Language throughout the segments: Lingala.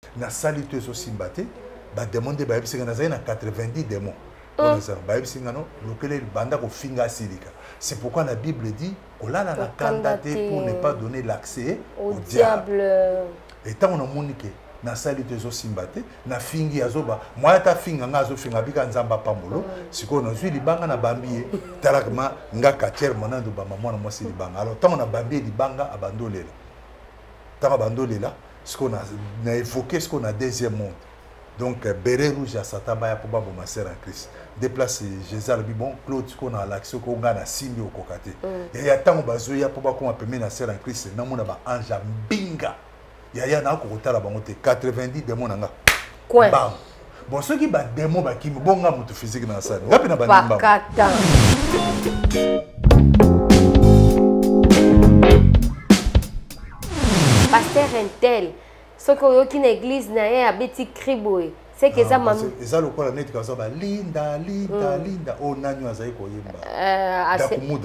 na sali to so simbate ba demander ba bisinga na zai na 90 démons ba bisinga no lokele banda ko finga silika. C'est pourquoi la Bible dit kolala na kandaté pour ne pas donner l'accès au diable. Et tant on a moniqué na sali to so simbate na fingi azoba moi ta finga nga zo finga bika nzamba pambolo siko na zwi libanga na bambiye talakma nga katier monando ba maman na mwasi libanga. Alors tant on a bambiye libanga abandolela. Tant abandolela ce qu'on a évoqué, ce qu'on a deuxième monde. Donc, béret rouge à Satan, il y a probablement ma sœur en Christ. Déplace Jésus, bon, Claude, ce qu'on a l'action, qu'on a signé au cocaté. Il y a tant de il y a probablement ma sœur en Christ, il y a un ange binga. Il y a un ange qui 90 démons. Quoi? Bon, ceux qui battent des démons, qui me bon physique dans la salle. Pasteur Intel, ce que une église n'a pas petit criboy, c'est que ça m'a. Ça le quoi la net comme ça, Linda, Linda, Linda, oh nanyo azai koyemba.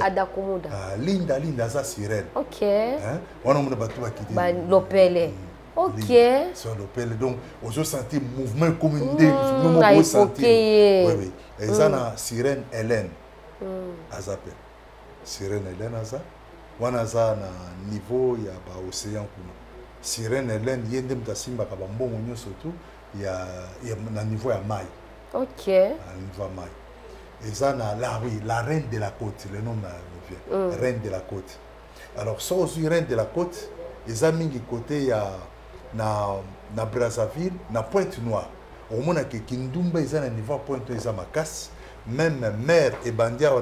Adakumuda. Linda, Linda, ça sirène. Ok. On a mon bateau qui dit. L'opélé. Ok. Sur l'opélé, donc on se sentit mouvement communauté, nous on sentir. Oui oui. Et ça na sirène Hélène. Azapé. Sirène Hélène aza. Wana za na niveau ya ba océan kuna sirène Hélène yende mtasimba ka bambongo nyoso tu ya na niveau ya mai. OK. Na niveau ya mai. Et ça na la reine de la côte, le nom vient. Reine de la côte. Alors so reine de la côte, les amis qui côté ya na Brazzaville, na Pointe-Noire. Au mona ke Kindumba ils na niveau Pointe ils a makas, même mère et bandia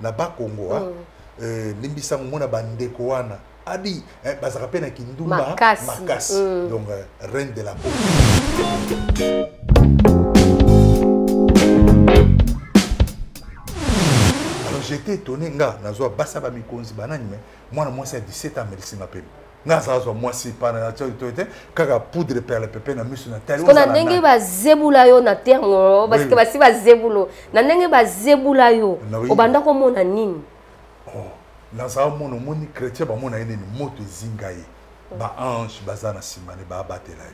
na ba Congo limbisa mona bandeko wana adi bazaka pe na Kindumba makas donc reine de la côte. Alors j'étais étonné nga nazo basa ba mikonzi banani mais moi moi c'est 17 ans merci ma peine nga ça moi si pas na toité kaka poudre perle pepe na misu na tali on a ndenge ba zebula yo na terre parce que basi ba zebulo na ndenge ba zebula yo obanda ko mona nini. Dans ça, mon chrétien, mon aîné, moto zingaye, ba ange, bazana simane, ba batela.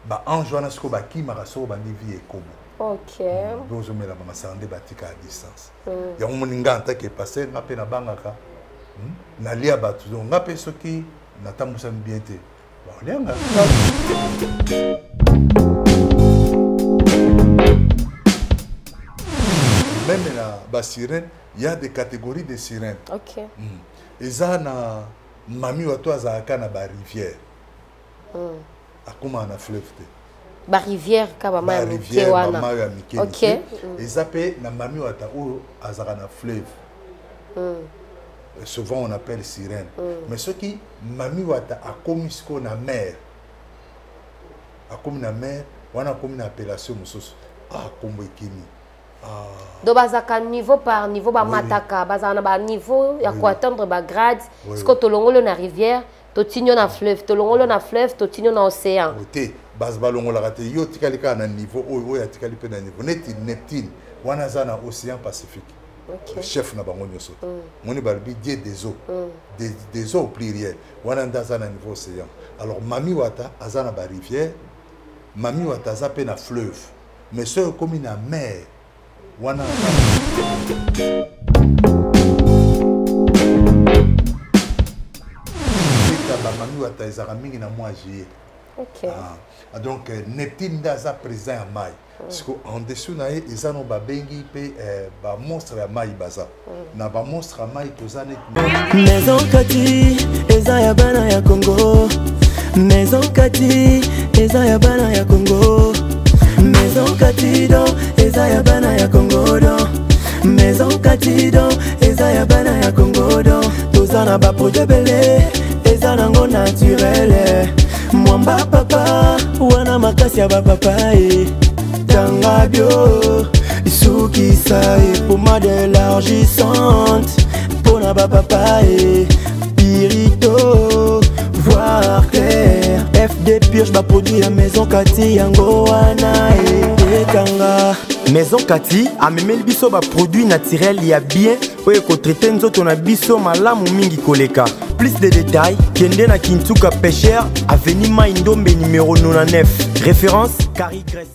Ba ange, on a ce que ba qui maraso, ba nivi et kobo. Ok. Dozo me la mama sande batika à distance. Ya mon inganta qui est passé, na pe na bangaka, na lia batu, donc na pe soki, na tamusa mbiente. Ba lianga. Même la ba sirène. Il y a des catégories de sirènes. Ok. Et ça, na mami wato azaka na ba rivière. Akuma na fleuve. Ba rivière kaba ma rivière wana. Ok. Et ça pe na mami wata ou azaka na fleuve. Souvent on appelle sirène. Mais ce qui mami wata akomi sko na mer. Akomi na mer, wana akomi na appellation mususu. Kombo ekini. Donc, bazaka niveau par niveau, ba mataka, bazana ba niveau, ya ko atteindre ba grade, ce que tolongolo na rivière, to tinyo na fleuve, tolongolo na fleuve, to tinyo na océan. Ote, baz balongola rate yo tikali ka na niveau o ya tikali pe na niveau Neptune, wana za na océan Pacifique. Okay. Chef na bango nyoso. Moni balbi dieu des eaux. Des eaux au pluriel. Wana ndaza na niveau océan. Alors mami wata azana ba rivière, mami wata za pe na fleuve. Mais ce comme na mer. Wana mami wata ezaka mingi na mois juillet. Ok. Donc Neptune daza présent à mai. Parce qu'en dessous na eza no ba bengi pe ba monstre ya mai baza. Na ba monstre ya mai tozane. Maison Kati eza ya bana ya Congo. Maison Kati eza ya bana ya Congo. Maison Katido eza ya bana ya Congo do. Maison Katido eza ya bana ya Congo do. Tozana ba projet belé eza nango naturel. Mwamba papa wana makasi ya ba papa tanga bio sukisa pommade élargissante pour na ba papa pirito voir clair. FD Purge ba produit ya Maison Kati yango wana etanga. Maison Kati amemeli biso ba produit naturel ya bien oyo ko traiter nzoto na biso malamu mingi koleka. plus de détails, Kende na Kintuka Pêcheur, avenue Maindombe numéro 99. Référence Carrie Grèce.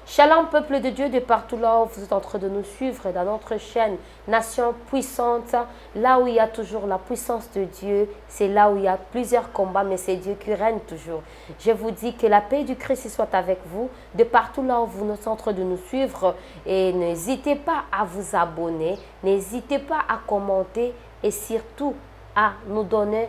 Shalom peuple de Dieu de partout là où vous êtes en train de nous suivre dans notre chaîne Nation Puissante, là où il y a toujours la puissance de Dieu, c'est là où il y a plusieurs combats, mais c'est Dieu qui règne toujours. Je vous dis que la paix du Christ soit avec vous, de partout là où vous êtes en train de nous suivre, et n'hésitez pas à vous abonner, n'hésitez pas à commenter et surtout à nous donner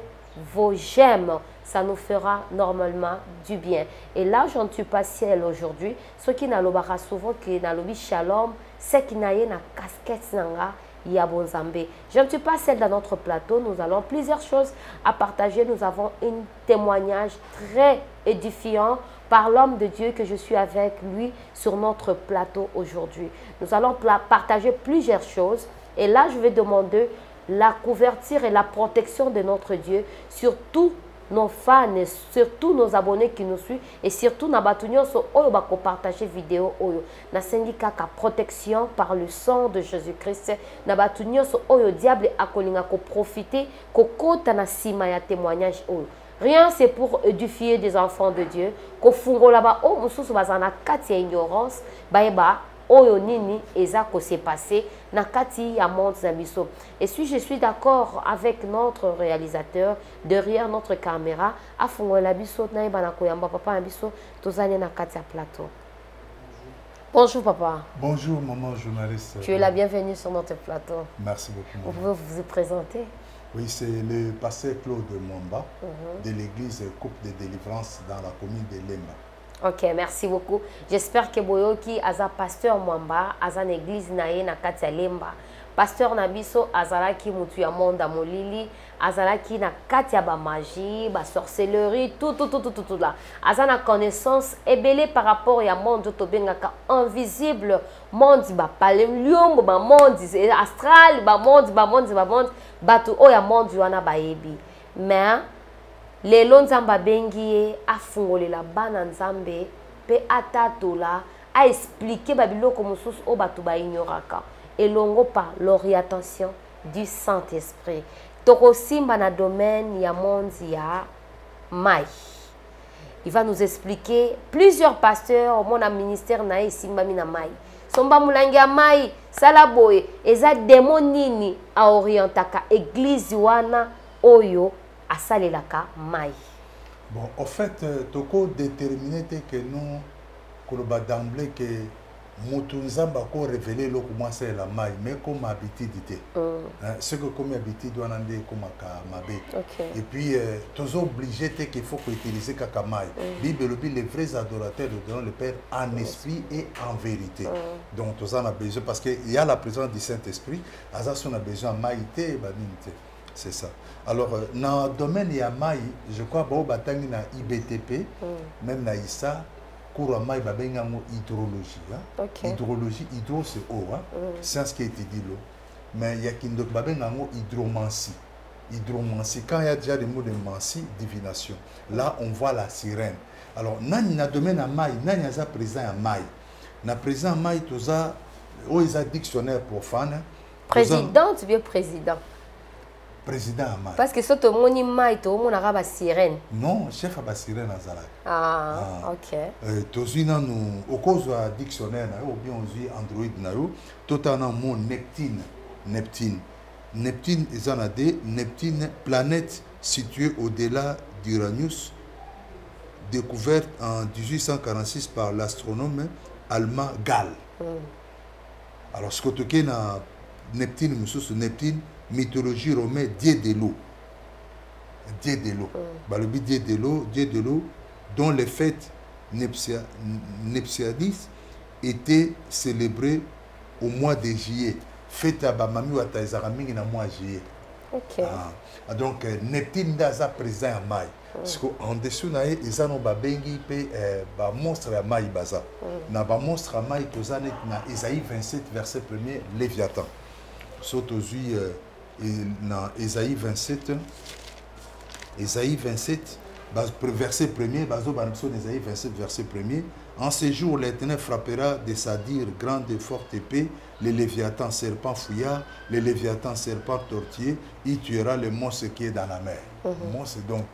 vos j'aime. Ça nous fera normalement du bien. Et là, je ne suis pas ciel aujourd'hui. Ceux qui n'ont pas souvent, qui n'ont shalom, c'est qui n'ont pas casquette nanga, yabonzambe. Je ne suis pas celle dans notre plateau. Nous allons plusieurs choses à partager. Nous avons un témoignage très édifiant par l'homme de Dieu que je suis avec lui sur notre plateau aujourd'hui. Nous allons partager plusieurs choses. Et là, je vais demander la couverture et la protection de notre Dieu sur tous nos fans, surtout nos abonnés qui nous suivent et surtout na batunyo so oyo bako partager vidéo oyo na syndicat ka protection par le sang de Jésus-Christ na batunyo so oyo diable akolinga ko profiter ko kota na sima ya témoignage oyo. Rien, c'est pour édifier des enfants de Dieu ko fungola ba o mususu bazana kati ya ignorance baeba oyo nini eza ko s'est passé na kati ya monde zabiso. Et si je suis d'accord avec notre réalisateur derrière notre caméra afungola biso na ibana ko yamba papa biso tozane na kati ya plateau. Bonjour papa. Bonjour maman journaliste. Tu es la bienvenue sur notre plateau. Merci beaucoup. Vous pouvez vous présenter? Oui, c'est le pasteur Claude Mwamba de l'église Coupe de Délivrance dans la commune de Lemba. Ok, merci beaucoup. J'espère que Boyoki aza pasteur Mwamba, aza l'église naye na kati ya Lemba. Pasteur Nabiso azalaki mutu ya monde molili, azalaki na kati ya ba magie, ba sorcellerie, tout là. Aza na connaissance ebele par rapport ya monde to bengaka invisible, monde ba palelium, ba monde astral, ba monde batu o ya monde wana bayebi. Mais lelo nzamba bengi afungolela bana nzambe pe atatola a expliquer babiloko mosusu o batu ba ignoraka elongo par l'orientation du Saint-Esprit. Toko simba na domaine ya monde ya mai. Il va nous expliquer plusieurs pasteurs mon ministère na simba mina mai. Somba mulangi ya mai salaboye eza démon nini a orientaka église wana oyo asalelaka mai. Bon, en fait, toko déterminé que nous, koloba d'emblée que Moutounzamba ko révélé le comment c'est la mai, mais comme habitude. Ce que comme habitude doit aller comme mabe. Et puis, tous obligés qu'il faut utiliser kaka mai. Bible les vrais adorateurs de le Père en esprit et en vérité. Donc tous en a besoin parce qu'il y a la présence du Saint-Esprit. Azas on a besoin de maïté et banimité. C'est ça. Alors, dans le domaine de Maï, je crois que batang na IBTP, même na ISA, cours Maï babengango hydrologie. Hydrologie, hydro c'est eau, c'est ce qui a été dit là. Mais il y a qui d'autre babengango hydromancie. Hydromancie, quand il y a déjà des mots de mancie, divination. Là, on voit la sirène. Alors, dans le domaine de Maï, il y a présent à Maï. Dans présent à Maï, tout ça, il y a dictionnaire profane. Président, tu veux président? Président Amai. Parce que ce que moni mai to mon arabe sirène. Non, chef a sirène azalak. OK. Tozina nous au cause du dictionnaire ou bien on dit Android na yo, totana mon Neptune. Neptune est Neptune, planète située au-delà d'Uranus, découverte en 1846 par l'astronome allemand Gall. Alors ce que tu as na Neptune, Neptune, mythologie romaine, dieu de l'eau. Dieu de l'eau. Le dieu de l'eau, dont les fêtes nuptialistes étaient célébrées au mois de juillet. Fête à Bamami ou à Taïzaramingi dans le mois de juillet. Ok. Donc Neptune daza présent à Maï. Parce qu'en dessous ils ont babengi pe ba monstre à Maï baza. Na ba monstre à Maï tozane na Ésaïe 27 verset 1er Léviathan. Saute aux yeux na Ésaïe 27 verset 1er bazo banso Ésaïe 27 verset 1er. En ces jours, l'Éternel frappera de sa dire grande et forte épée, les léviathans serpents fouillards, les léviathans serpents tortiers, il tuera le monstre qui est dans la mer. Monstre donc,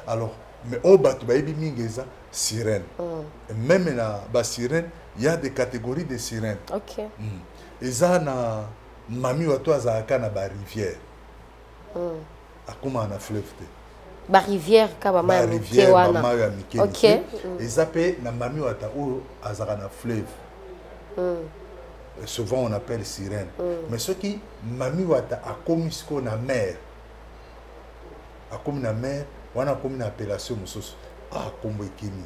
alors, mais au bateau, sirène. Même dans la sirène, il y a des catégories de sirènes. Ok. Et ça, na mami wa toi za na ba rivière. Akuma na fleuve. Ba rivière kabama rivière ok. Et ça peut na mami wata ou azara na fleuve. Souvent on appelle sirène. Mais ce qui mami wata a commis na mer. A commis na mer, on a commis une appellation mususu. Kombo ekimi.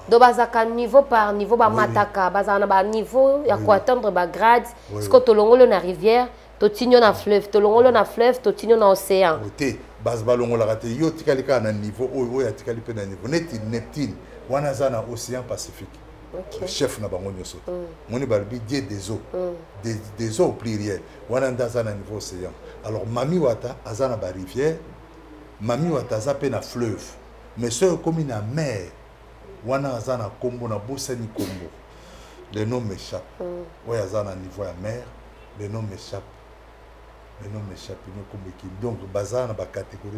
Donc bazaka niveau par niveau ba mataka, bazana ba niveau ya ko atteindre ba grade, parce que tolongolo na rivière, totinyo na fleuve, tolongolo na fleuve, totinyo na océan. Base balongo la rate yo tikali ka na niveau oyo tikali pe na niveau Neptune wana za na océan Pacifique. Okay. Chef na bango nyoso. Moni balbi dieu des eaux. Des eaux au pluriel. Wana ndaza na niveau océan. Alors mami wata azana ba rivière, mami wata za pe na fleuve. Mais ceux comme na mer wana azana kombo na bosani kombo. Le nom m'échappe. Ouais azana niveau ya mer, le nom m'échappe. Mais non, mais chapitre comme équipe. Donc, bazar na ba catégorie.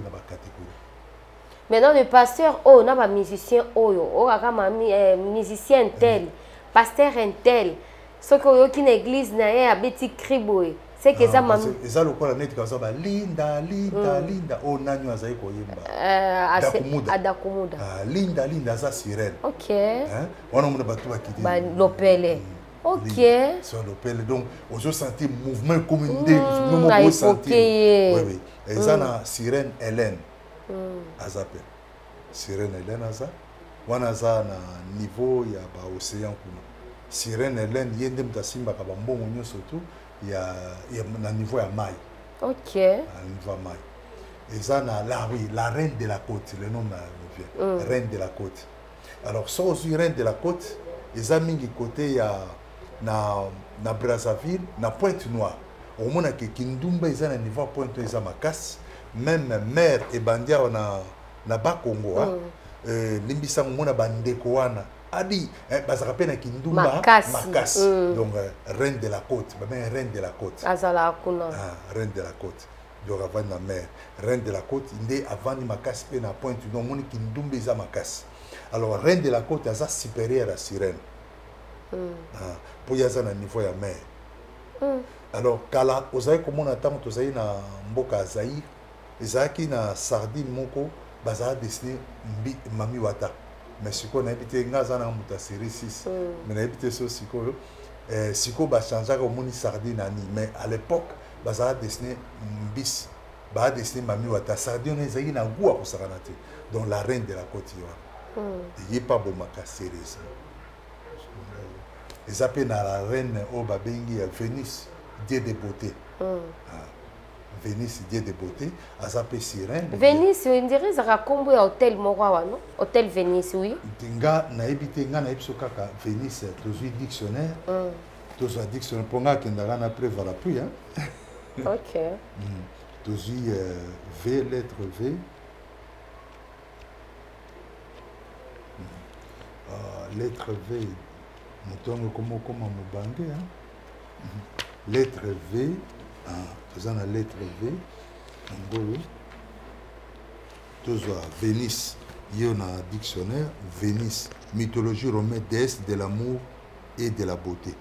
Maintenant, le pasteur, on a un musicien, on a un musicien tel, pasteur tel. Ce qui est église, na a petit criboé. C'est que ça m'a. Et ça, le quoi la net comme ça, Linda. Oh, nanyo azai koyemba. Adakumuda. Linda, ça sirène. Ok. On a mon bateau qui dit. L'opélé. Ok. Sur l'opéle, donc on se sentit mouvement comme une dé, nous sentir. Oui. Et ça na sirène Hélène. Azapé. Sirène Hélène aza. Wana za na niveau ya ba océan kuna. Sirène Hélène yende mtasimba ka bambongo nyoso surtout ya na niveau ya mai. Ok. Na niveau ya mai. Et ça na la reine de la côte, le nom na reine de la côte. Alors so reine de la côte, les amis qui côté ya na Brazzaville, na Pointe-Noire. Au moins que Kindumba ils ont un niveau Pointe ils ont makas, même mer et bandia na Bakongo limbisa ngona bandeko wana adi bazaka pe na Kindumba makas. Donc reine de la côte, même reine de la côte. Azala kuna. Reine de la côte. Donc avant la mer, reine de la côte, inde avant ni makas pe na Pointe donc moni Kindumba ils ont makas. Alors reine de la côte asa supérieure à sirène. Pour y avoir un niveau ya mer. Alors, kala, vous avez comment on attend que vous avez na mboka Zaïre, ezaki na sardine moko, baza dessiné mami wata. Mais si on a habité ngaza na muta série 6, mais on a habité so siko, siko ba changer comme moni sardine ani. Mais à l'époque, baza dessiné mbis, baza dessiné mami wata. Sardine ezaki na goût à saranate. Donc la reine de la côte yoa. Il y a pas bon maka série. Ils appellent la reine au Babengi Vénus, dieu de beauté. Vénus, dieu de beauté. Ils appellent sirène. Vénus, on dirait que ça raconte un hôtel Morawa, non? Hôtel Vénus, oui. Tinga na habité nga na ipso kaka Vénus, toujours dictionnaire. Toujours dictionnaire. Pour nga qui n'a pas preuve à l'appui, hein. Ok. Toujours V, lettre V. Lettre V. Nous comment me lettre V, faisant la lettre V, Vénus, il y a un dictionnaire, Vénus, mythologie romaine, déesse de l'amour et de la beauté.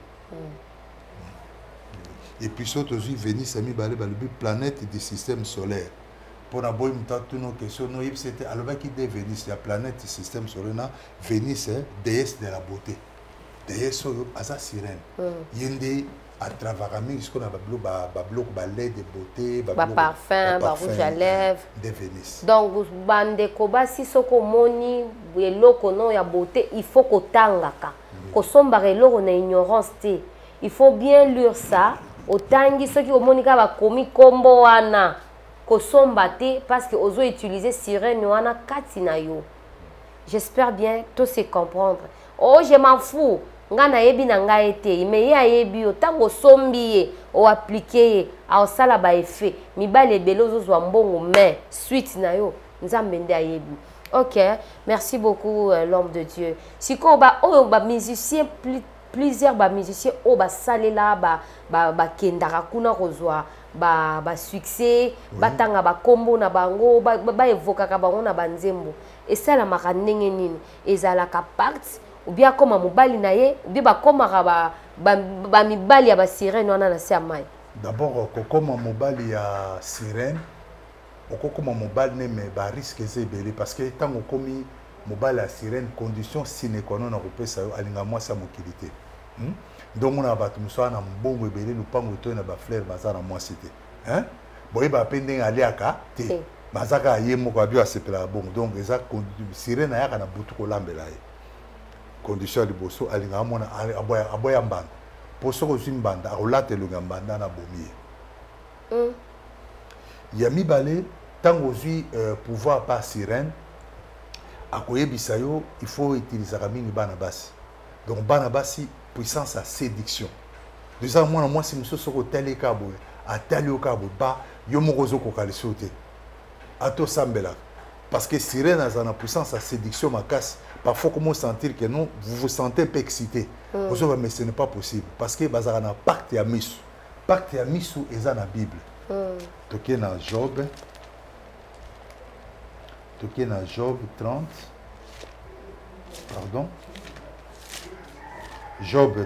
Et puis surtout aussi Vénus a mis la planète du système solaire. Pour la bonne nos questions, c'était alors qui dit Vénus, la planète du système solaire, Vénus est déesse de la beauté. D'ailleurs, c'est sirène. Yende à travers ce qu'on a lait de beauté, parfum, rouge à lèvres. De Vénus. Donc, bande koba si soko moni eloko no ya beauté, il faut que tangaka. Ko somba eloko na ignorance té. Il faut bien lire ça otangi soki omonika bakomi kombo wana kosomba te parce que ozo utiliser sirène wana kati na yo. J'espère bien tout se comprendre. Oh, je m'en fous. Nga na yebi na nga ete mais ya yebi o tango sombi ye o appliquer a osala ba effet mibale ebele ozozwa mbongo mais suite na yo nzambe nde ayebi. OK, merci beaucoup l'homme de Dieu. Siko ba musicien plusieurs musiciens ba salela ba kendaka kuna kozwa ba succès batanga ba kombo na bango ba evokaka bango na banzembo esala makandenge nini ezalaka part ou bien comme mobali na ye ou bien bakomaka ba mibali ya ba sirène wana na se mai. D'abord kokoma mobali ya sirène okokoma mobali ne me ba risque ezebele parce que tango komi mobali ya sirène condition sine qua non na kopesa yo alinga mwasi ya mokili te. Donc on a battu muso na mbongo ebele lupango to na ba fleur bazana mwasi te. Hein? Boye ba pendeng aliaka te. Bazaka ye moko abio asepela bongo. Donc eza sirène na yaka na butu ko lambela ye. Condition liboso alinga mona aboya mbanda. Poso ko zimbanda akolate lunga mbanda na bomier. Ya mibale tango zui pouvoir par sirène akoyebisa yo il faut utiliser mingi bana basi. Donc bana basi puissance à séduction. Déjà moi si monsieur soko tele kabo atali o kabo ba yo mokozo ko kalisote. Ato sambela parce que sirène a une puissance à séduction ma casse. Parfois comment sentir que non vous vous sentez un peu excité. Mais ce n'est pas possible parce que bazara na pacte ya misu. Pacte ya misu eza na Bible. Toke na Job. Toke na Job 30. Pardon. Job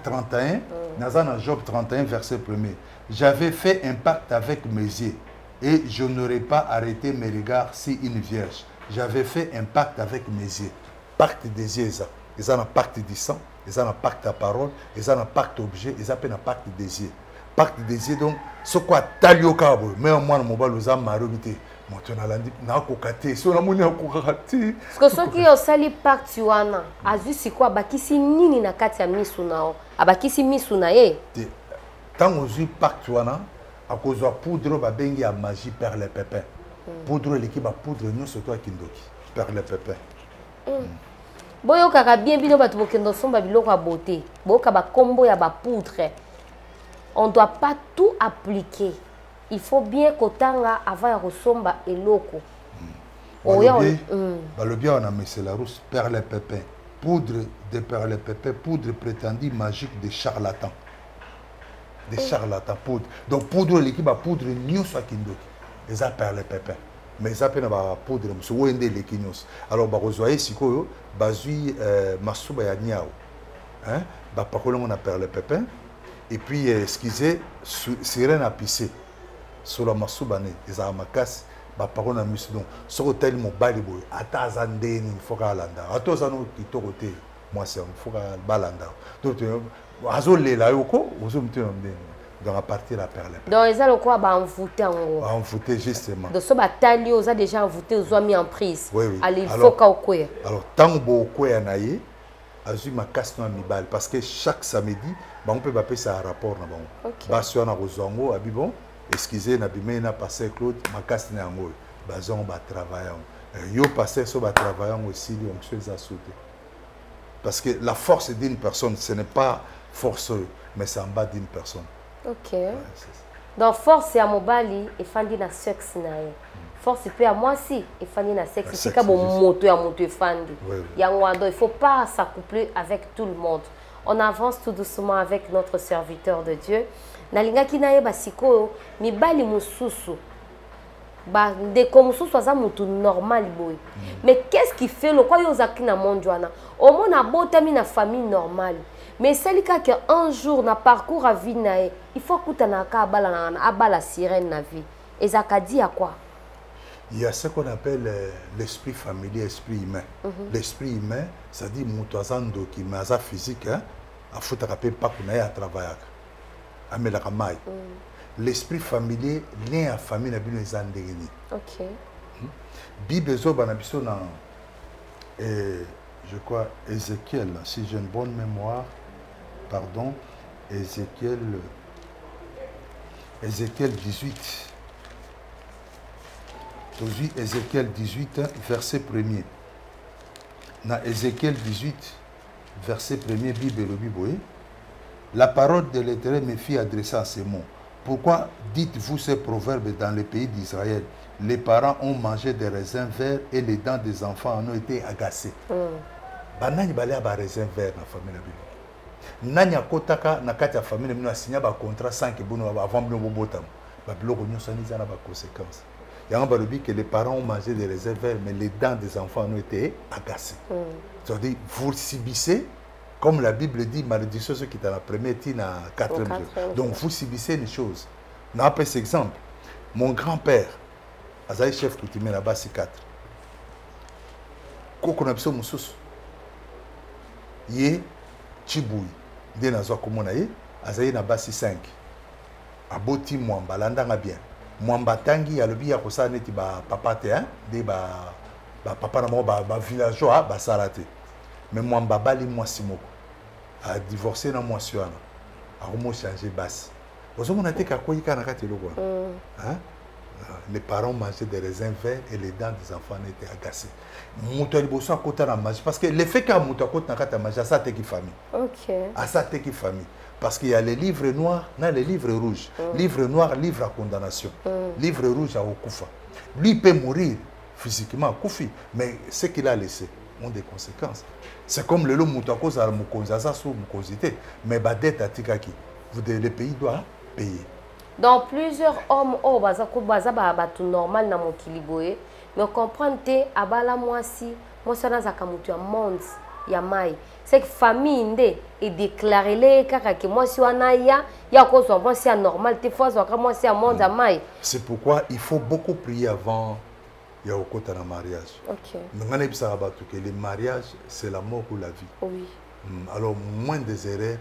31, Nazana Job 31, verset 1er. J'avais fait un pacte avec mes yeux et je n'aurais pas arrêté mes regards si une vierge. J'avais fait un pacte avec mes yeux. Pacte des yeux, ils ont un pacte du sang, ils ont un pacte à parole, ils ont un pacte objet, ils ont un pacte des yeux. Pacte des yeux, donc, ce quoi talio kabo, mais moi, mon mobile, nous avons marobité. Parce que ceux qui ont sali pacte wana azu sikwa bakisi nini na kati ya misu nao abakisi misu na ye tant ozu pacte wana akozwa poudre ba bengi ya magie per les pépins poudre l'équipe ba poudre nous surtout kindoki per les pépins boyo kaka bien bino batu bokendo somba biloko ya beauté boka ba kombo ya ba poudre on doit pas tout appliquer. Il faut bien kotanga avant ya kosomba eloko. Le bien on a mis la rousse perles pépins, poudre de perles pépins, poudre prétendue magique de charlatans. Des charlatans poudre. Donc poudre l'équipe a poudre news à kindoki. Les a perles pépins. Mais ça peine ba poudre monsieur wende les kinos. Alors ba rezoyer sikoyo bazui masuba ya niao. Hein? Ba pakolo on a perles pépins et puis excusez sirène à pisser. Sur la massoubane, les amakas, bah par na mus donc sur hôtel mon baliboy, atazandeni, il faut qu'à landa, atozano qui toroté, moi c'est il faut qu'à balanda. Donc azolé la yoko, vous me tenez dans la partie la perle. Donc ils ont quoi bah envoûté en gros. Envoûté justement. Donc ce bataillon ils ont déjà envoûté, ils ont mis en prise. Oui oui. Allez il faut qu'au quoi. Alors tant beau quoi naïe, azu ma casse no mibal parce que chaque samedi, bah on peut appeler ça un rapport na bon. Bah sur na rozongo abibon. Excusez, Nabimé n'a passé Claude, ma casse n'est en haut. Bazon va travailler. Yo passé sur va travailler aussi, on se a sauté. Parce que la force d'une personne, ce n'est pas forceux, mais c'est en bas d'une personne. Ok. Ouais, donc force c'est à Mobali et fandi na sexe nae. Force peut à moi aussi et fandi na sexe. C'est comme mon moto à moto fandi. Yangwando, il faut pas s'accoupler avec tout le monde. On avance tout doucement avec notre serviteur de Dieu. Nalinga kinaye basiko mibali mususu ba ndeko mususu aza mutu normal boy. Mais qu'est-ce qui fait le quoi yozaki na monde wana au moins na botami na famille normale mais salika que un jour na parcours à vie nae il faut kutana ka abala sirène na vie ezaka dit à quoi? Il y a ce qu'on appelle l'esprit familier, l'esprit humain. L'esprit humain, ça dit mutu azando ki maza physique hein a fouta rapper pas qu'on à travailler. L'esprit familier, né à famille, n'a pas besoin de ok. Bible, je crois, Ézéchiel, si j'ai une bonne mémoire, pardon, Ézéchiel Ézéchiel 18. Aujourd'hui, Ézéchiel 18, verset 1er. Dans Ézéchiel 18, verset 1er, Bible le Bible. La parole de l'Éternel me fit adresser à ces mots. Pourquoi dites-vous ces proverbes dans le pays d'Israël? Les parents ont mangé des raisins verts et les dents des enfants en ont été agacées. Banani balé ba raisin vert na famille na bibi. Nani akotaka na kati ya famille mino signé ba contrat sans que bono avant bino bobotam. Ba biloko nyoso ni za na ba conséquences. Yanga ba lobi que les parents ont mangé des raisins verts mais les dents des enfants ont été agacées. C'est-à-dire vous subissez comme la Bible dit malédiction ceux qui dans la première tine à 4e jour. Donc vous subissez une chose. Na pas cet exemple. Mon grand-père Azaï chef coutumier là-bas c'est 4. Koko na biso mususu ye Chibui nde nazwa komona ye azayi na basi 5 aboti mwamba landanga bien mwamba tangi alobi ya kosala neti ba papa te hein nde ba papa na mo ba villageois ba salate mais mwamba bali mwasi moko a divorcé na mwasi wana akomo changer basi ozomona te kakoyika na kati eloko hein les parents mangeaient des raisins verts et les dents des enfants étaient agacées. Parce que l'effet qu'a mouton à côté de ça qui famille. Ok. À ça qui famille. Parce qu'il y a les livres noirs, les livres rouges. Livre noir, livre à condamnation. Livre rouge à Okufa. Lui peut mourir physiquement à Koufi, mais ce qu'il a laissé ont des conséquences. C'est comme le lot mouton à cause de Moukonzaza sous Moukonzité. Mais Badet à Tikaki, le pays doit payer. Donc plusieurs hommes au tout normal na mokiliboé mais comprendre te abala mwasi mwasi na zakamutu ya monde ya mai c'est que famille ndé et déclarer les kaka que mwasi wana ya ko so mwasi ya normal te fois zo mwasi ya monde ya mai. C'est pourquoi il faut beaucoup prier avant ya okota na mariage. OK. Ngana bisa abatu que le mariage c'est la mort ou la vie. Oui. Alors moins des erreurs,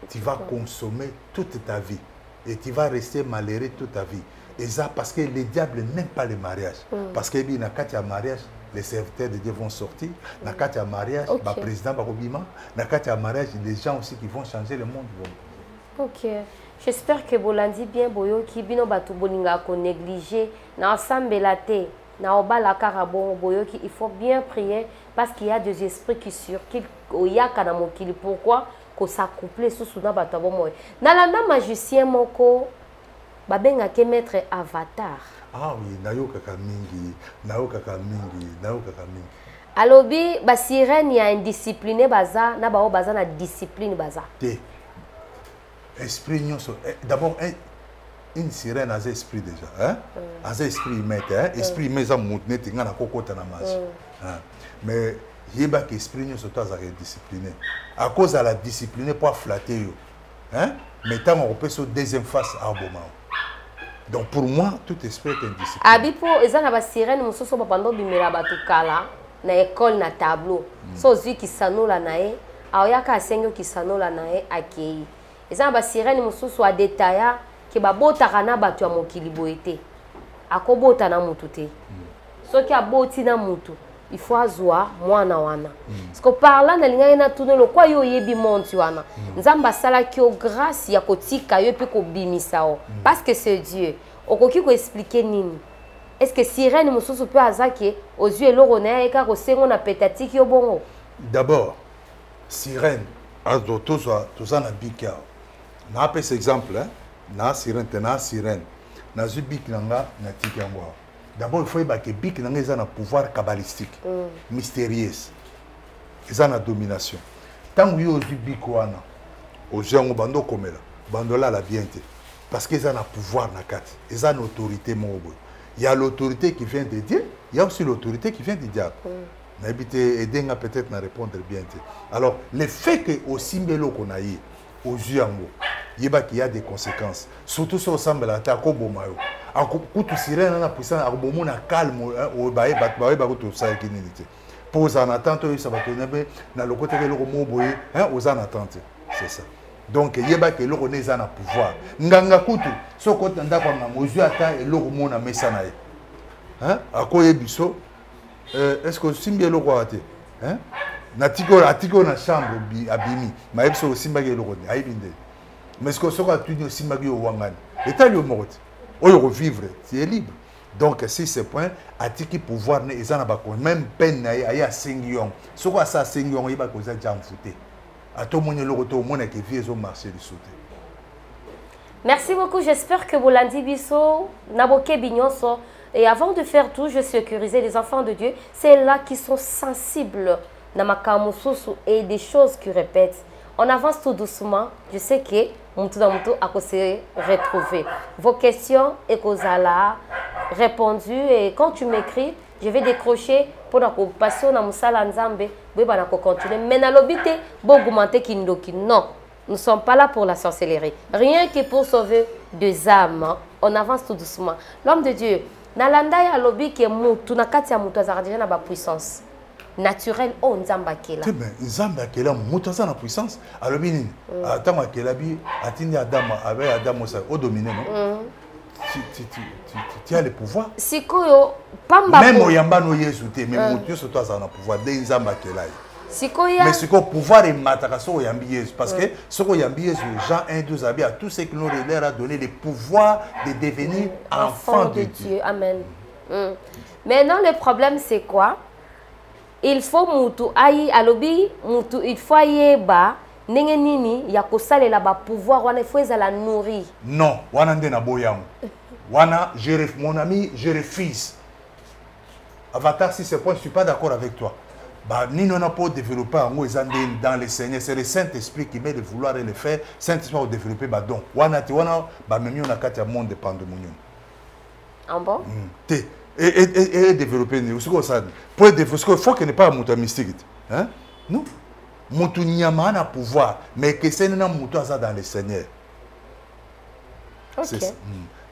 tu vas consommer toute ta vie. Et tu vas rester malheureux toute ta vie. Et ça parce que les diables n'aiment pas le mariage. Parce que dans le mariage, les serviteurs de Dieu vont sortir. Dans le mariage, le président va revenir. Dans le mariage, les gens aussi qui vont changer le monde. Ok. J'espère que vous l'avez dit bien, Boyo, qui bino batu bolinga ko négligé. Na ensemble la té, na obala karabon, Boyo, il faut bien prier parce qu'il y a des esprits qui circulent. Pourquoi? Ko s'accoupler sous soudan batabo moy nalanda magicien moko babenga ke maître avatar. Ah oui, nayoka mingi alobi ba sirène ya indiscipliné baza na bao baza na discipline baza té esprit nyonso d'abord une sirène a esprit déjà hein a esprit maître hein esprit meza mutne tinga na kokota na magie hein mais yeba que esprit nous sommes tous disciplinés à cause de la discipline pour flatter hein mais tant on peut se deuxième face à Boma donc pour moi tout esprit est indiscipliné abipo ezana ba sirène musoso babando bimela batukala na école na tableau so zi ki sanola nae aoyaka asengo ki sanola nae akei ezana ba sirène musoso a détailla ke babota kana batu ya mokili boete akobota na mutu te soki aboti na mutu il faut azwa mwana wana parce que parla na linga na tuno lo kwa yo yebi monti wana nzamba sala ki o grâce ya kotika yo pe ko bimisa o parce que c'est Dieu okoki ko expliquer nini est-ce que sirène mususu peut azaki aux yeux lorona e ka ko sengo na petatiki yo bongo d'abord sirène azo toza na bika na pe cet exemple hein na sirène na zubik nanga na tikango. D'abord, il faut que Bik ait un pouvoir kabbalistique, mystérieux. Ils ont une domination. Tant que vous avez Bik, aux gens qui ont commis là, la bienté. Parce qu'ils ont un pouvoir, ils ont une autorité. Il y a l'autorité qui vient de Dieu, il y a aussi l'autorité qui vient du diable. Mais aider peut-être à répondre bien. Alors, le fait que aussi mélo qu'on a eu, aux yeux il y a des conséquences. Surtout si on semble à ta kobomayo. A kutu sirène na puissance a bomo na calme au baé ba kutu sa kinité. Pose en attente ça va tenir na le côté que le mo boye hein aux en attente. C'est ça. Donc yeba que le connaît en pouvoir. Nganga kutu so ko tanda kwa na mozu ata et le mo na mesa na ye. Hein akoye biso est-ce que simbi le ko ate hein na tiko na chambre abimi ma ebiso simba ke le ko aibinde. Mais ce que ce que tu dis aussi magio wangani L'état est mort. Au vivre, tu es libre. Donc, si ce point, à qui pouvoir, ils en ont même peine à y a 5 ans. Ce qu'on a 5 ans, il va causer déjà en fouté. À tout le monde, le retour, mon qui vient au marché de sauter. Merci beaucoup. J'espère que vous l'avez dit, Naboke Bignonso. Et avant de faire tout, je sécurisais les enfants de Dieu. C'est là qui sont sensibles et des choses qui répètent. On avance tout doucement. Je sais que Moutou a se retrouver. Vos questions et Kozala répondues. Et quand tu m'écris, je vais décrocher pour la passion na musala nzambe. Oui, bah continuer. Mais na lobité, bogumante kindoki. Non, nous ne sommes pas là pour la sorcellerie. Rien que pour sauver des âmes. On avance tout doucement. L'homme de Dieu. Nalanda ya lobby ke mutu na kati ya mutu azaka déjà na ba puissance naturelle o nzamba kela. Mais nzamba kela mutu za na puissance alobi nini? Atama kela bi atindi Adama avec Adamo ça au dominer non? Tu as le pouvoir. Sikoyo pamba. Même oyamba no Yesu te mais mutu so to za na pouvoir de nzamba kela. Sikoya. Mais ce qu'on pouvoir est matakaso oyambi Yesu parce que ce qu'on yambi Yesu Jean 1:12 habille à tous ceux qui l'ont leur a donné le pouvoir de devenir enfants de Dieu. Amen. Maintenant le problème c'est quoi? Il faut mutu ayi alobi mutu il faut yeba ndenge nini ya kosalela ba pouvoir wana il faut ezala nourrir. Non, wana nde na boyango. Wana mon ami, je refuse. Avatar, si c'est point, je suis pas d'accord avec toi. Bah, ni nous n'a pas développé dans le Seigneur. C'est le Saint-Esprit qui met le vouloir et le faire. Saint-Esprit a développé. Bah, donc, wana même on a quatre monde dépend de mon. Ah bon? Et développer. Pour développer, il faut qu'il n'y ait pas un mystique. Hein? Non. Moutou nyama na pouvoir, mais que c'est un moutou dans le Seigneur. Okay.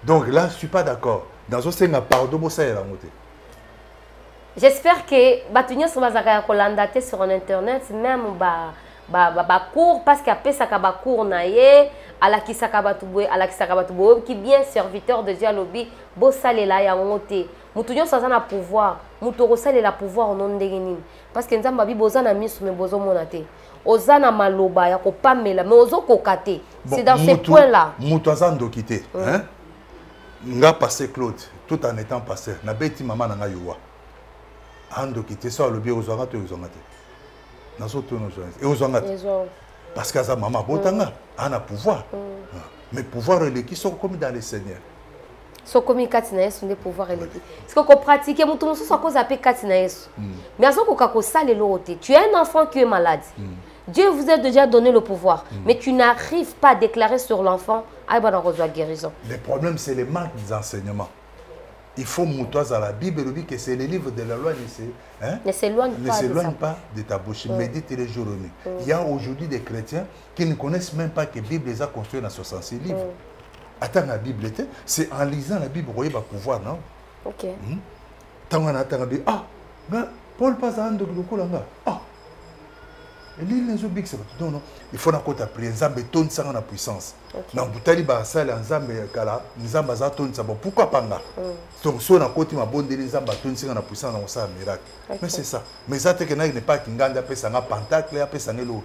Donc là, je ne suis pas d'accord. Dans ce sens, pardon, ça est la montée. J'espère que Batunyo sur Bazaka Kolandate sur internet, même cours, parce qu'après ça cours naie, à la Kisakabatouboue, qui bien serviteur de Dieu lobby, bossale la ya monté. Mutunyo sans un pouvoir, Moutorosale la pouvoir au nom de Guénin. Parce que nous avons bozana mis mais bozo monate. Ozana maloba ya ko pamela, mais ozo kokate. C'est dans ces points-là. Moutouazan dokité, hein? Nga passé Claude, tout en étant passé. Na beti maman nga yowa. Ando kité ça le bien aux angate aux angate. Na so tono et aux angate. Parce que sa maman botanga a pouvoir. Mais pouvoir les qui sont comme dans les seigneurs. So comme katina yesu ne pouvoir les. Est-ce que ko pratiquer mutu musu so ko zaper katina yesu. Mais azo ko kako sale lote. Tu es un enfant qui est malade. Dieu vous a déjà donné le pouvoir, mais tu n'arrives pas à déclarer sur l'enfant, ah ben on reçoit guérison. Le problème c'est le manque d'enseignement. Il faut moutoise à la Bible, il dit que c'est le livre de la loi ne s'éloigne pas de ta bouche, médite les jours et nuits. Il y a aujourd'hui des chrétiens qui ne connaissent même pas que la Bible les a construits dans 66 livres. Attends, la Bible, c'est en lisant la Bible, vous voyez, va pouvoir, non? Ok. Tant on attend, ah, Paul passe à un de l'Okulanga. Ah, non, non. Il faut que tu apprennes Nzambe tonne ça en puissance. Dans Boutali Basal Nzambe kala Nzambe za tonne ça pourquoi pas là? Donc si on a côté ma bonne Nzambe tonne ça en puissance dans ça miracle. Mais c'est ça. Mais ça que n'est pas kinganda pe ça pentacle pe ça non.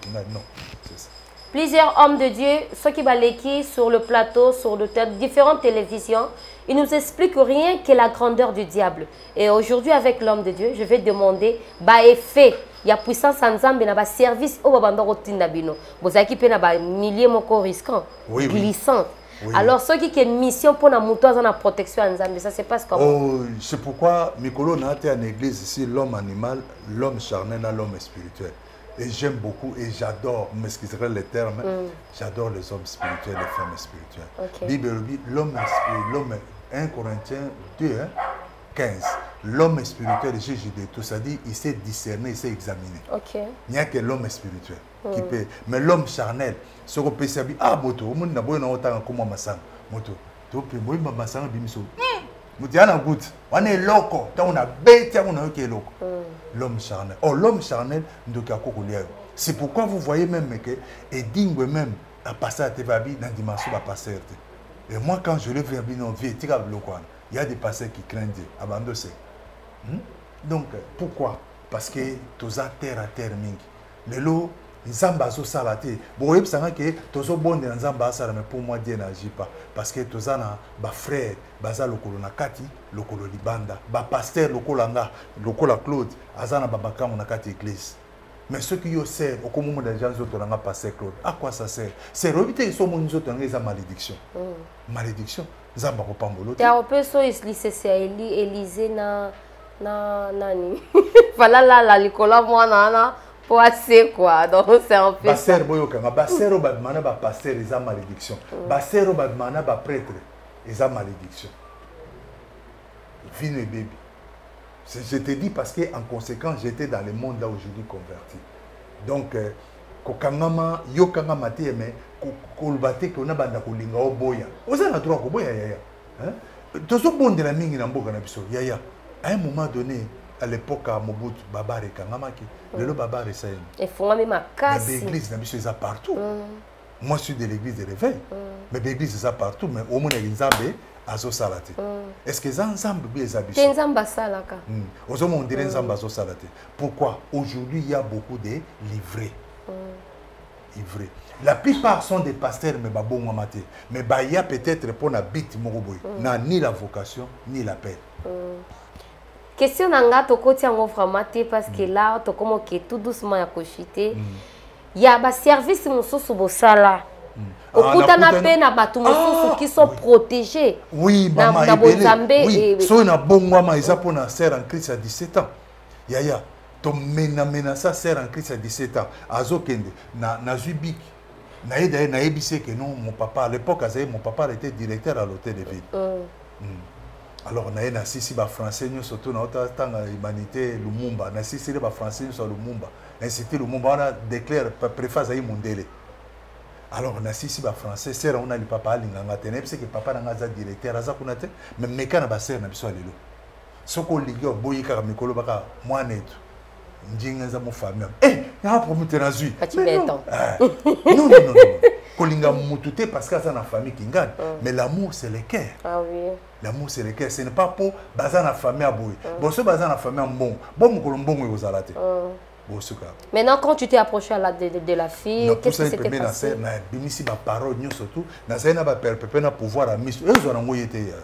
C'est ça. Plusieurs hommes de Dieu, ceux qui baléquent sur le plateau, sur différentes télévisions, ils nous expliquent rien que la grandeur du diable. Et aujourd'hui, avec l'homme de Dieu, je vais demander, effet, il y a puissance en Zambie, il y a service au Babando Tindabino. Vous avez qui a milliers de risquants, glissants. Alors, ceux qui ont une mission pour la moutouase la protection en Zambie, ça se passe comment? Oh, c'est pourquoi Mikolo n'a été en église ici, l'homme animal, l'homme charnel, l'homme spirituel. Et j'aime beaucoup et j'adore, m'excuserez les termes, j'adore les hommes spirituels, les femmes spirituelles. Bible, l'homme 1 Corinthiens 2, 15. L'homme spirituel, Jésus de tout ça dit, il sait discerner, il sait examiner. Il n'y a que l'homme spirituel qui peut. Mais l'homme charnel, ce qu'on peut savoir, ah, moto, on n'a pas autant comme Massan. Moto, tu peux moi, Massan, bimiso. Moutiana goûte, on est loco, on a bête, on a eu loco. L'homme charnel. Oh, l'homme charnel, c'est pourquoi vous voyez même que Edingwe même a passé à Tevabi dans la dimension de passer. Et moi, quand je le vois, il y a des passeurs qui craignent Dieu. Abandonné. Donc, pourquoi? Parce que tu as terre à terre. Le lot, nzamba azosala te boyebisanga ke tozobondela nzamba asala mais pour moi Dieu n'agit pas parce que tozana bafrère baza lokolo na kati lokolo libanda bapasteur lokola nga lokola Claude azana babakamu na kati église mais ceux qui yo sert au comme de gens autres nga pasteur Claude à quoi ça sert c'est robité ils sont mon autres nga malédiction malédiction nzamba ko pambolo te a peu so lycée Élysée na nani voilà la likola mwana na pour assez quoi donc c'est un peu pasteur boyoka ma pasteur ba mana ba pasteur ils ont malédiction pasteur ba mana ba prêtre ils ont malédiction vine baby je te dis parce que en conséquence j'étais dans le monde là où je dis converti donc kokangama yokanga te mais kolbate ko na banda kolinga oboya oza na droit ko boya yaya hein tozo bonde la mingi na mboka na biso yaya à un moment donné à l'époque à Mobutu babare kangamaki le babare ça et font même ma casse l'église na biso ça partout moi je suis de l'église de réveil mais l'église ça partout mais au monde nzambe azo salate est-ce que nzambe bi ezabiso nzamba salaka ozomo on dirait nzamba azo salate pourquoi aujourd'hui il y a beaucoup de livrés ivrés la plupart sont des pasteurs mais babongo maté mais ba il y a peut-être pour na bit moroboy na ni la vocation ni l'appel question nanga to koti yango vraiment te parce que là to comme que tout doucement ya kochiter il y a ba service mosusu bosala okutana pe na batu mosusu qui sont protégés oui mama oui so na bongwama eza pour na sœur en Christ à 17 ans yaya to mena sa sœur en Christ à 17 ans azokende na zubik na eda na ebise que non mon papa à l'époque mon papa était directeur à l'hôtel de ville alors na ena sisi ba français nyo surtout na otanga humanité Lumumba na sisi ba français nyo sur Lumumba institut Lumumba on a déclaré préface à Imundele alors na sisi ba français sera on a le papa alinganga tene parce que papa nanga za directeur aza kuna te mais mekana ba sera na biso lelo soko ligio boyika ka mikolo baka mwana etu njinga za mo famille na promoter na zui non kolinga mutute parce que ça na famille qui gagne mais l'amour c'est le cœur oui l'amour c'est le cœur ce n'est pas pour baza na famille aboy bon ce baza na famille bon mokolo mbongo ezalate bon ce cas maintenant quand tu t'es approché de la fille qu'est-ce qui s'était passé na bimisi ba parole nyo surtout na zaina ba perpétuer na pouvoir à miso ezo na ngoyete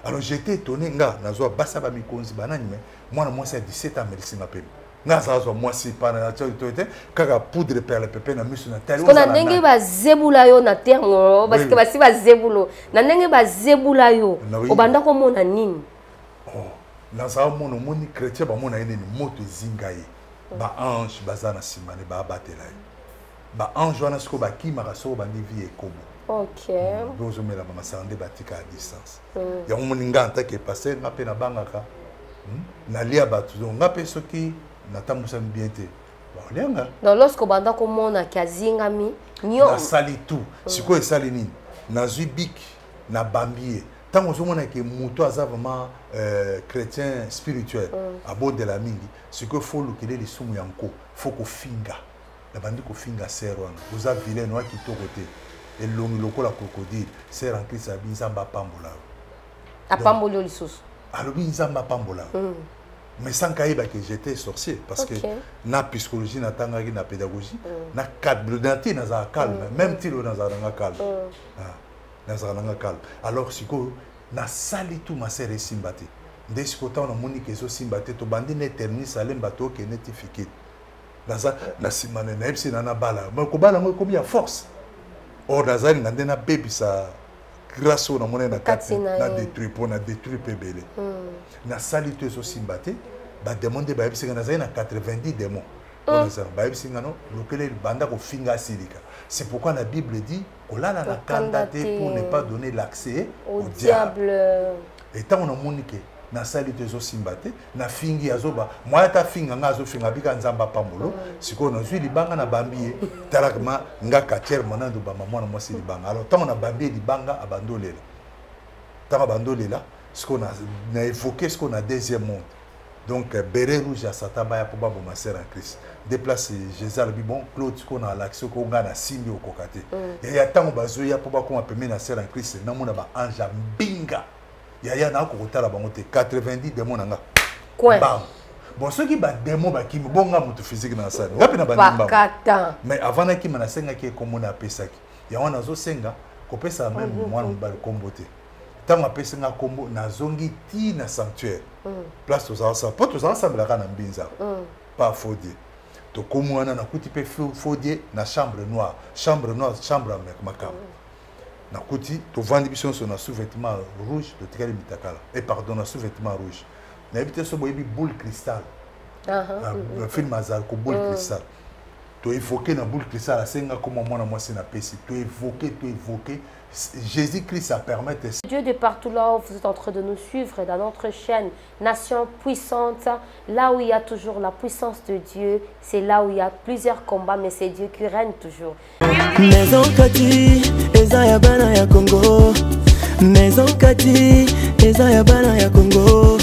alors j'étais étonné nga na zo basa ba mikonzi banani mais moi na moi c'est 17 ans merci m'appelle nga zazo moi si pas na autorité kaka poudre perle pepe na miso na tali on a ndenge ba zebula yo na terre parce que ba si ba zebulo na ndenge ba zebula yo obanda ko mona nini na za mona moni chrétien ba mona ene moto zingaye ba ange bazana simane ba batela ba ange wana sko ba ki maraso ba ni vie ekobo OK dozo mela ba masande batika à distance ya moni nganta ke passer na pe na bangaka na lia batu nga pe soki na tambusa bien te ba lenga donc lorsque banda ko mona kazingami nyo na sali tout siko esali nini na zubik na bambie tant on mona que muto aza vraiment chrétien spirituel à bord de la mingi ce que faut le qu'il les sumu yanko faut ko finga la bandi ko finga serwana vous avez vilain noa qui to côté et longi lokola crocodile ser en Christ abi nzamba pambola a pambolo lisusu alobi nzamba pambola mais sans caïba que j'étais sorcier parce que na psychologie na tangaki na pédagogie na cadre d'anti na za calme même tilo na za nga calme na za nga calme alors siko na sali tout ma sœur simbate ndesiko ta na monique zo simbate to bandi na éternel salemba to ke netifié na za na simane na epsi na bala mais ko bala ngo comme ya force or na za na ndena baby sa grâce au na na kati na détruit pour na détruit pebele na sali to zo simbate ba demander ba epsi na za na 90 démons on ça ba epsi ngano lokele banda ko finga silika c'est pourquoi la Bible dit kolala na candidaté pour ne pas donner l'accès au diable et tant on a moniqué na sali to zo simbate na fingi azoba moi ta finga nga zo finga bika nzamba pambolo siko na zui libanga na bambie talakma nga katier monando ba maman na mwasi libanga alors tant on a bambie libanga abandolela tant abandolela siko na évoquer ce qu'on a deuxième monde donc béret rouge à sataba ya poba bo ma sœur en Christ déplace Jésus le bon Claude qu'on a l'action qu'on gagne à simbi au kokate et ya tant bazo ya poba ko appeler na sœur en Christ na mona ba anja binga ya na ko kotala bango te 90 démons nga coin bon ceux qui ba démon ba ki bonga moto physique na ça ngapi na banimba mais avant na ki mana senga ki comme na pesaki ya wana zo senga ko pesa même mwana mbali kombote tant ma pesa nga kombo na zongi ti na sanctuaire place aux ça pas tous ensemble la na mbinza pas faudier to komwana na kuti pe faudier na chambre noire chambre avec makam na kuti to vandi biso so na sous-vêtement rouge to tikali mitakala et pardon na sous-vêtement rouge na habité so boyebi boule cristal film azal ko boule cristal to évoquer na boule cristal asenga comme moi na pesi to évoquer Jésus-Christ a permis. Dieu de partout là où vous êtes en train de nous suivre dans notre chaîne Nation Puissante, là où il y a toujours la puissance de Dieu, c'est là où il y a plusieurs combats, mais c'est Dieu qui règne toujours. Maison Kati, Ezaya Bana ya Congo. Maison Kati, Ezaya Bana ya Congo.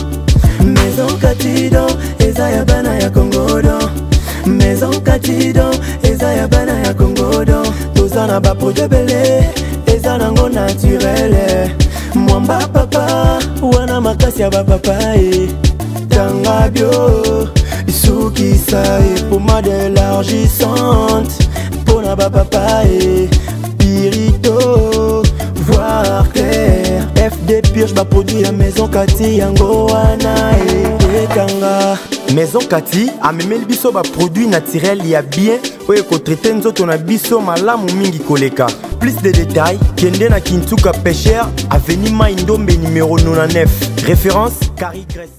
Maison Kati do, Ezaya Bana ya Congo do. Maison Kati do, Ezaya Bana ya Congo do. Tozana ba projet belé. Ezanango naturel mwamba papa wana makasi ya papa tanga bio isukisa pomade élargissante pona papa pirito voir clair FD purge ba produit ya Maison Kati yango wana tanga Maison Kati amemeli biso ba produit naturel ya bien oyo ko traiter nzoto na biso malamu mingi koleka. Plus de détails, kende na Kintuka Pêcheur, avenue Maindombe numéro 99. Référence Carrie Grèce.